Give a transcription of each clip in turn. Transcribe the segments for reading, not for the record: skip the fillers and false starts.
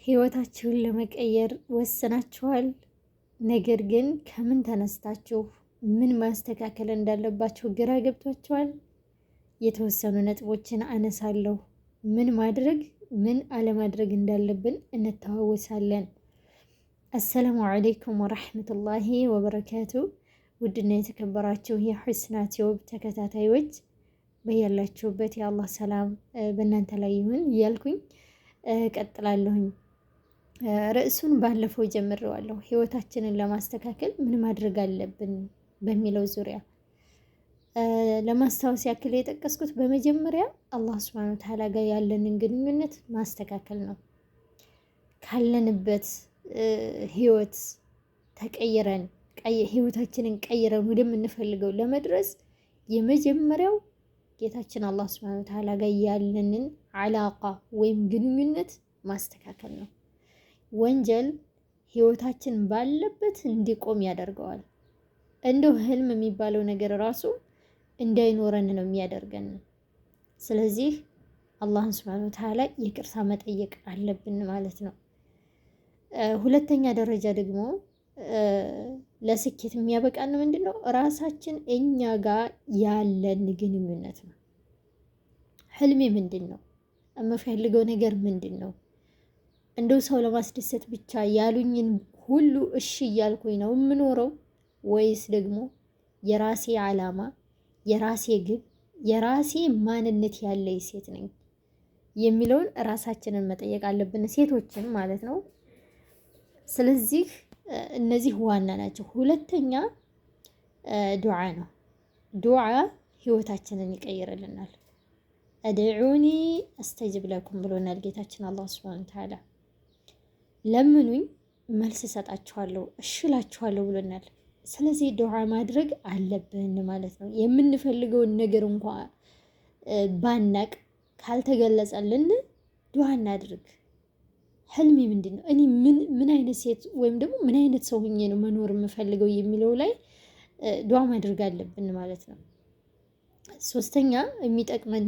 ህይወታችሁን ለመቀየር ወስናችኋል። ነገር ግን ከምን ተነስታችሁ ምን ማስተካከል እንዳለባችሁ ግራ ገብቷችኋል። የተወሰኑ ነጥቦችን አነሳለሁ። ምን ማድረግ ምን አለማድረግ እንዳለብን እንተዋወሳለን። አሰላሙ አለይኩም ወራህመቱላሂ ወበረካቱ። ውድና የተከበራችሁ የሁስና ቲዩብ ተከታታዮች በያላችሁበት የአላህ ሰላም በእናንተ ላይ ይሁን እያልኩኝ ቀጥላለሁኝ። ርዕሱን ባለፈው ጀምሬዋለሁ። ህይወታችንን ለማስተካከል ምን ማድረግ አለብን በሚለው ዙሪያ ለማስታወስ ያክል የጠቀስኩት በመጀመሪያ አላህ ሱብሓነሁ ወተዓላ ጋር ያለንን ግንኙነት ማስተካከል ነው። ካለንበት ህይወት ተቀይረን ህይወታችንን ቀይረን ወደምንፈልገው ለመድረስ የመጀመሪያው ጌታችን አላህ ሱብሓነሁ ወተዓላ ጋር ያለንን አላቃ ወይም ግንኙነት ማስተካከል ነው። ወንጀል ህይወታችን ባለበት እንዲቆም ያደርገዋል። እንደው ህልም የሚባለው ነገር ራሱ እንዳይኖረን ነው የሚያደርገን። ስለዚህ አላህን ሱብሓነሁ ወተዓላ ይቅርታ መጠየቅ አለብን ማለት ነው። ሁለተኛ ደረጃ ደግሞ ለስኬት የሚያበቃን ምንድነው? ራሳችን እኛ ጋር ያለን ግንኙነት ነው። ህልሜ ምንድን ነው? የምፈልገው ነገር ምንድን ነው? እንደው ሰው ለማስደሰት ብቻ ያሉኝን ሁሉ እሺ እያልኩኝ ነው የምኖረው ወይስ ደግሞ የራሴ ዓላማ፣ የራሴ ግብ፣ የራሴ ማንነት ያለኝ ሴት ነኝ የሚለውን ራሳችንን መጠየቅ አለብን፣ ሴቶችን ማለት ነው። ስለዚህ እነዚህ ዋና ናቸው። ሁለተኛ ዱዓ ነው። ዱዓ ህይወታችንን ይቀይርልናል። አድዑኒ አስተጅብ ለኩም ብሎናል ጌታችን አላህ ሱብሓነሁ ወተዓላ። ለምኑኝ መልስ እሰጣችኋለሁ እሽላችኋለሁ ብሎናል። ስለዚህ ዱዓ ማድረግ አለብን ማለት ነው። የምንፈልገውን ነገር እንኳ ባናቅ ካልተገለጸልን ዱዓ እናድርግ። ህልሜ ምንድን ነው? እኔ ምን አይነት ሴት ወይም ደግሞ ምን አይነት ሰው ሆኜ ነው መኖር የምፈልገው የሚለው ላይ ዱዓ ማድረግ አለብን ማለት ነው። ሶስተኛ የሚጠቅመን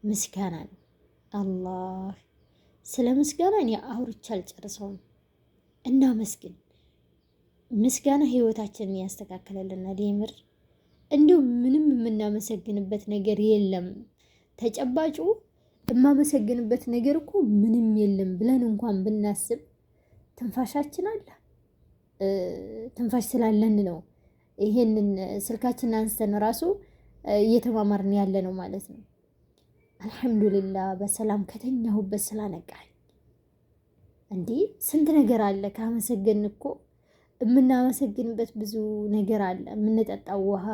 ምስጋና ነው። አላህ ስለ ምስጋና እኔ አውርቼ አልጨርሰውም። እናመስግን። ምስጋና ህይወታችንን ያስተካክለልናል። የምር እንዲሁ ምንም የምናመሰግንበት ነገር የለም። ተጨባጩ የማመሰግንበት ነገር እኮ ምንም የለም ብለን እንኳን ብናስብ ትንፋሻችን አለ። ትንፋሽ ስላለን ነው ይሄንን ስልካችንን አንስተን ራሱ እየተማማርን ያለ ነው ማለት ነው። አልሐምዱሊላህ በሰላም ከተኛሁበት ስላነቃኝ። እንዲህ ስንት ነገር አለ። ካመሰገን እኮ የምናመሰግንበት ብዙ ነገር አለ። የምንጠጣው ውሃ፣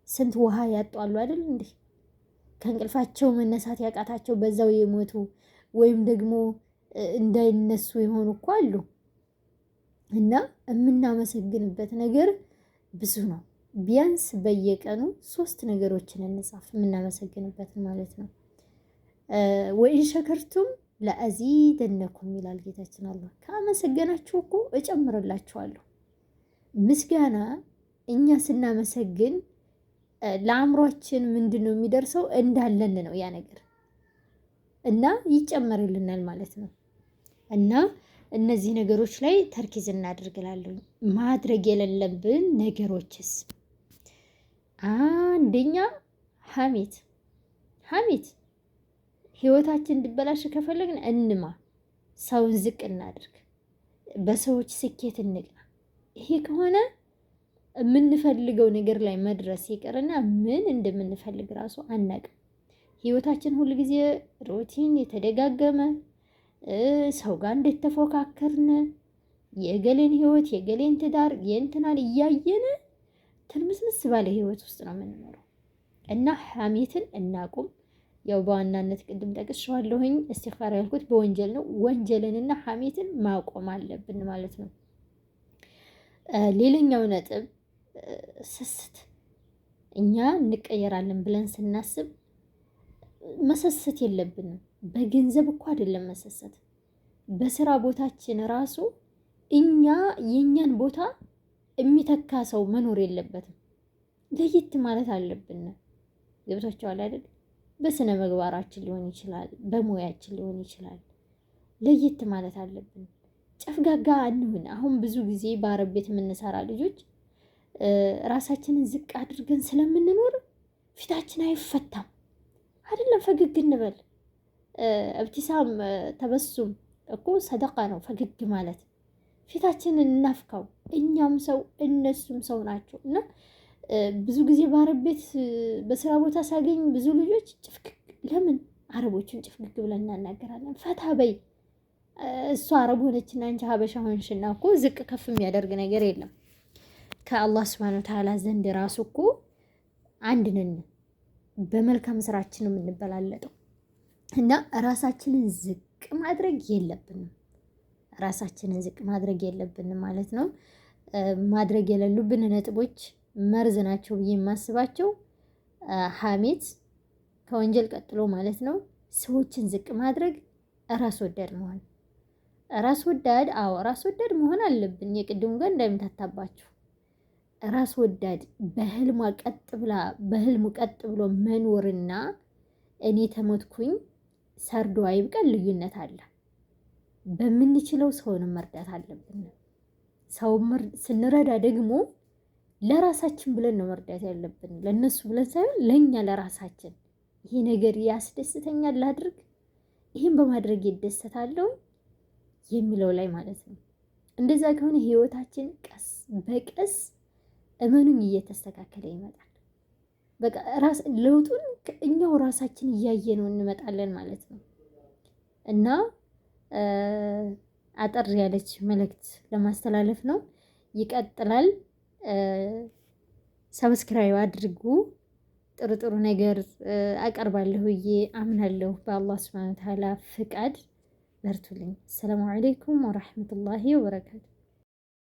ስንት ውሃ ያጧሉ አይደል እንዴ? ከእንቅልፋቸው መነሳት ያቃታቸው በዛው የሞቱ ወይም ደግሞ እንዳይነሱ የሆኑ እኮ አሉ። እና የምናመሰግንበት ነገር ብዙ ነው። ቢያንስ በየቀኑ 3 ነገሮችን እንጻፍ የምናመሰግንበትን ማለት ነው። ወኢን ሸከርቱም ለአዚደነኩም ይላል ጌታችን አላህ። ካመሰገናችሁ እኮ እጨምርላችኋለሁ። ምስጋና እኛ ስናመሰግን ለአእምሯችን ምንድን ነው የሚደርሰው? እንዳለን ነው ያ ነገር እና ይጨመርልናል ማለት ነው። እና እነዚህ ነገሮች ላይ ተርኪዝ እናድርግላለሁ። ማድረግ የሌለብን ነገሮችስ አንደኛ ሐሜት ህይወታችን እንዲበላሽ ከፈለግን እንማ፣ ሰውን ዝቅ እናድርግ፣ በሰዎች ስኬት እንቅና። ይሄ ከሆነ የምንፈልገው ነገር ላይ መድረስ ይቀርና ምን እንደምንፈልግ ራሱ አናቅም። ህይወታችን ሁሉ ጊዜ ሩቲን የተደጋገመ ሰው ጋር እንደተፎካከርን የገሌን ህይወት የገሌን ትዳር የእንትናን እያየን ትርምስምስ ባለ ህይወት ውስጥ ነው የምንኖረው። እና ሐሜትን እናቁም። ያው በዋናነት ቅድም ጠቅሼዋለሁኝ፣ እስትግፋር ያልኩት በወንጀል ነው። ወንጀልንና ሐሜትን ማቆም አለብን ማለት ነው። ሌላኛው ነጥብ ስስት። እኛ እንቀየራለን ብለን ስናስብ መሰሰት የለብንም። በገንዘብ እኮ አይደለም መሰሰት፣ በስራ ቦታችን ራሱ እኛ የኛን ቦታ የሚተካ ሰው መኖር የለበትም። ለየት ማለት አለብን። ገብቷቸዋል አይደል? በስነ ምግባራችን ሊሆን ይችላል፣ በሙያችን ሊሆን ይችላል። ለየት ማለት አለብን። ጨፍጋጋ እንሁን። አሁን ብዙ ጊዜ በአረብ ቤት የምንሰራ ልጆች ራሳችንን ዝቅ አድርገን ስለምንኖር ፊታችን አይፈታም። አይደለም ፈገግ እንበል። እብቲሳም ተበሱም እኮ ሰደቃ ነው። ፈገግ ማለት ፊታችንን እናፍካው። እኛም ሰው እነሱም ሰው ናቸው። እና ብዙ ጊዜ በአረብ ቤት በስራ ቦታ ሳገኝ ብዙ ልጆች ጭፍግግ፣ ለምን አረቦቹን ጭፍግግ ብለን እናናገራለን? ፈታ በይ። እሷ አረብ ሆነችና አንቺ ሀበሻ ሆንሽና እኮ ዝቅ ከፍ የሚያደርግ ነገር የለም። ከአላህ ስብሐነሁ ወተዓላ ዘንድ ራሱ እኮ አንድ ነን። በመልካም ስራችን ነው የምንበላለጠው። እና ራሳችንን ዝቅ ማድረግ የለብንም። ራሳችንን ዝቅ ማድረግ የለብንም ማለት ነው። ማድረግ የሌሉብን ነጥቦች መርዝ ናቸው ብዬ የማስባቸው ሐሜት ከወንጀል ቀጥሎ ማለት ነው። ሰዎችን ዝቅ ማድረግ፣ ራስ ወዳድ መሆን። ራስ ወዳድ፣ አዎ ራስ ወዳድ መሆን አለብን። የቅድሙ ጋር እንዳይምታታባችሁ። ራስ ወዳድ በህልሙ ቀጥ ብሎ መኖርና እኔ ተሞትኩኝ ሰርዶ አይብቀል ልዩነት አለ። በምንችለው ሰውንም መርዳት አለብን። ሰው ስንረዳ ደግሞ ለራሳችን ብለን ነው መርዳት ያለብን። ለነሱ ብለን ሳይሆን ለኛ ለራሳችን ይሄ ነገር ያስደስተኛል ላድርግ፣ ይሄን በማድረግ ይደሰታለሁ የሚለው ላይ ማለት ነው። እንደዛ ከሆነ ህይወታችን ቀስ በቀስ እመኑኝ እየተስተካከለ ይመጣል። በቃ ለውጡን እኛው ራሳችን እያየ ነው እንመጣለን ማለት ነው። እና አጠር ያለች መልእክት ለማስተላለፍ ነው። ይቀጥላል። ሰብስክራይብ አድርጉ። ጥሩ ጥሩ ነገር አቀርባለሁ ብዬ አምናለሁ። በአላህ ሱብሓነሁ ወተዓላ ፍቃድ በርቱልኝ። ሰላሙ አለይኩም ወራህመቱላሂ ወበረካቱ።